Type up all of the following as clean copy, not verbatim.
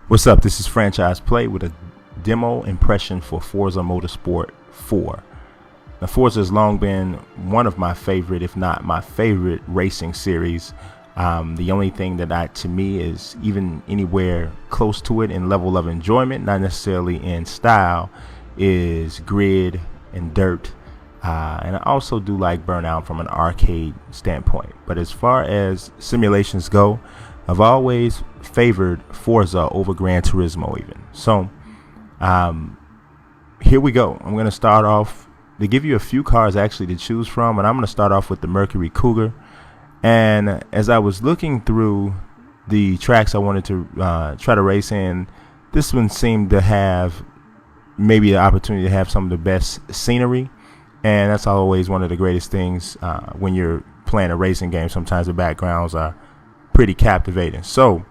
What's up? This is Franchise Play with a demo impression for Forza Motorsport 4. Now, Forza has long been one of my favorite, if not my favorite, racing series. The only thing that to me is even anywhere close to it in level of enjoyment, not necessarily in style, is grid and dirt. And I also do like Burnout from an arcade standpoint. But as far as simulations go, I've always favored Forza over Gran Turismo even. So here we go. I'm going to start off to give you a few cars actually to choose from, and I'm going to start off with the Mercury Cougar. And as I was looking through the tracks I wanted to try to race in, this one seemed to have maybe the opportunity to have some of the best scenery, and that's always one of the greatest things when you're playing a racing game. Sometimes the backgrounds are pretty captivating. So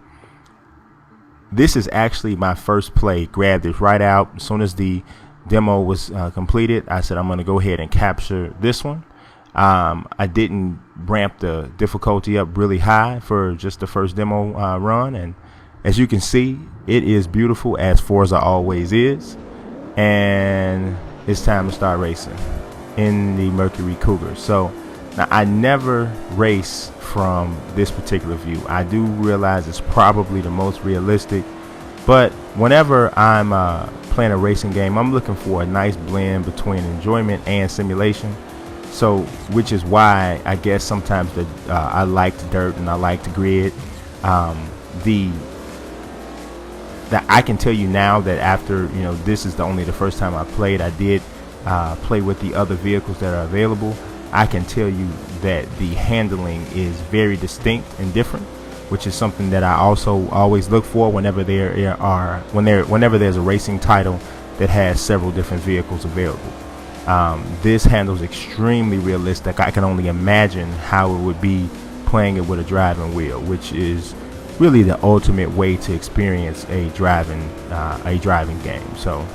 this is actually my first play. Grabbed this right out as soon as the demo was completed. I said I'm going to go ahead and capture this one. I didn't ramp the difficulty up really high for just the first demo run, and as you can see, it is beautiful, as Forza always is. And it's time to start racing in the Mercury Cougar. So now, I never race from this particular view. I do realize it's probably the most realistic, but whenever I'm playing a racing game, I'm looking for a nice blend between enjoyment and simulation. So, which is why I guess sometimes I like the dirt and I like the grid. That I can tell you now that after this is only the first time I played. I did play with the other vehicles that are available. I can tell you that the handling is very distinct and different, which is something that I also always look for whenever whenever there's a racing title that has several different vehicles available. This handles extremely realistic. I can only imagine how it would be playing it with a driving wheel, which is really the ultimate way to experience a driving game. So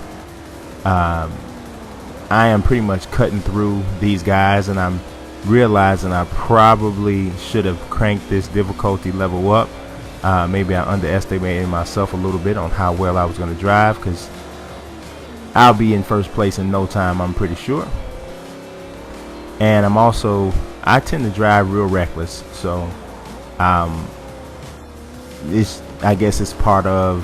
I am pretty much cutting through these guys, and I'm realizing I probably should have cranked this difficulty level up. Maybe I underestimated myself a little bit on how well I was going to drive, because I'll be in first place in no time, I'm pretty sure. And I tend to drive real reckless, so I guess it's part of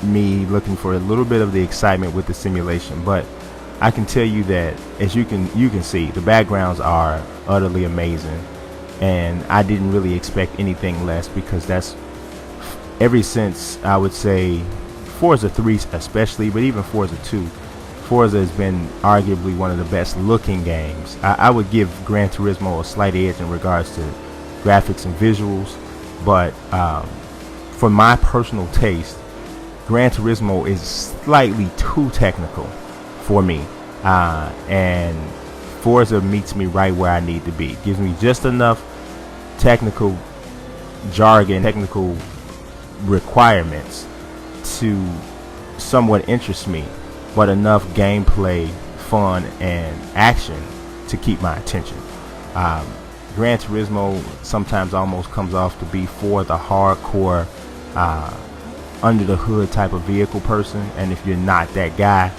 me looking for a little bit of the excitement with the simulation. But I can tell you that, as you can see, the backgrounds are utterly amazing, and I didn't really expect anything less, because that's ever since, I would say, Forza 3 especially, but even Forza 2, Forza has been arguably one of the best looking games. I would give Gran Turismo a slight edge in regards to graphics and visuals, but for my personal taste, Gran Turismo is slightly too technical for me, and Forza meets me right where I need to be. It gives me just enough technical jargon, technical requirements to somewhat interest me, but enough gameplay, fun, and action to keep my attention. Gran Turismo sometimes almost comes off to be for the hardcore under the hood type of vehicle person, and if you're not that guy,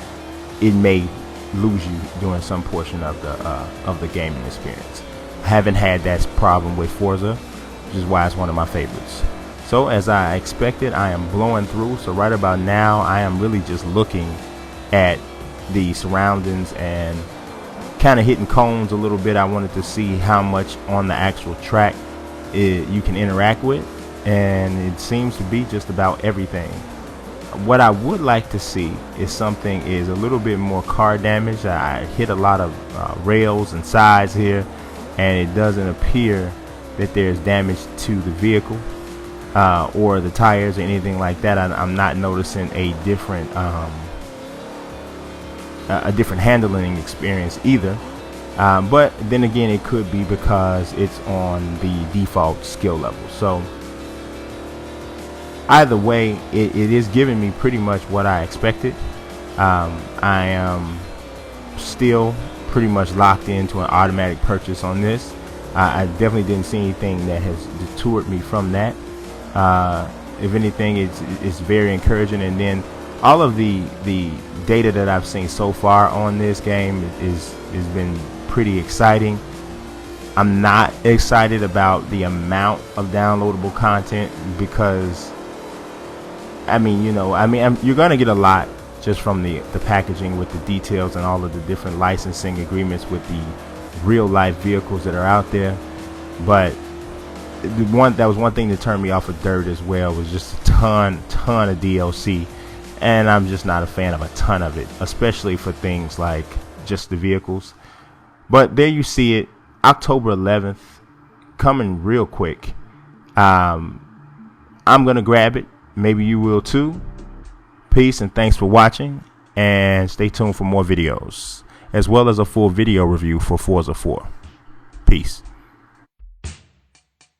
it may lose you during some portion of the gaming experience. I haven't had that problem with Forza, which is why it's one of my favorites. So as I expected, I am blowing through. So right about now, I am really just looking at the surroundings and kind of hitting cones a little bit. I wanted to see how much on the actual track you can interact with, and it seems to be just about everything. What I would like to see is a little bit more car damage. I hit a lot of rails and sides here, and it doesn't appear that there's damage to the vehicle or the tires or anything like that. I'm not noticing a different handling experience either. But then again, it could be because it's on the default skill level. So either way, it is giving me pretty much what I expected. I am still pretty much locked into an automatic purchase on this. I definitely didn't see anything that has detoured me from that. If anything, it's very encouraging. And then all of the data that I've seen so far on this game is been pretty exciting. I'm not excited about the amount of downloadable content because, I mean, you're gonna get a lot just from the packaging with the details and all of the different licensing agreements with the real life vehicles that are out there. But that was one thing that turned me off of Dirt as well, was just a ton of DLC, and I'm just not a fan of a ton of it, especially for things like just the vehicles. But there you see it, October 11th, coming real quick. I'm gonna grab it, maybe you will too. Peace and thanks for watching, and stay tuned for more videos, as well as a full video review for Forza 4. Peace.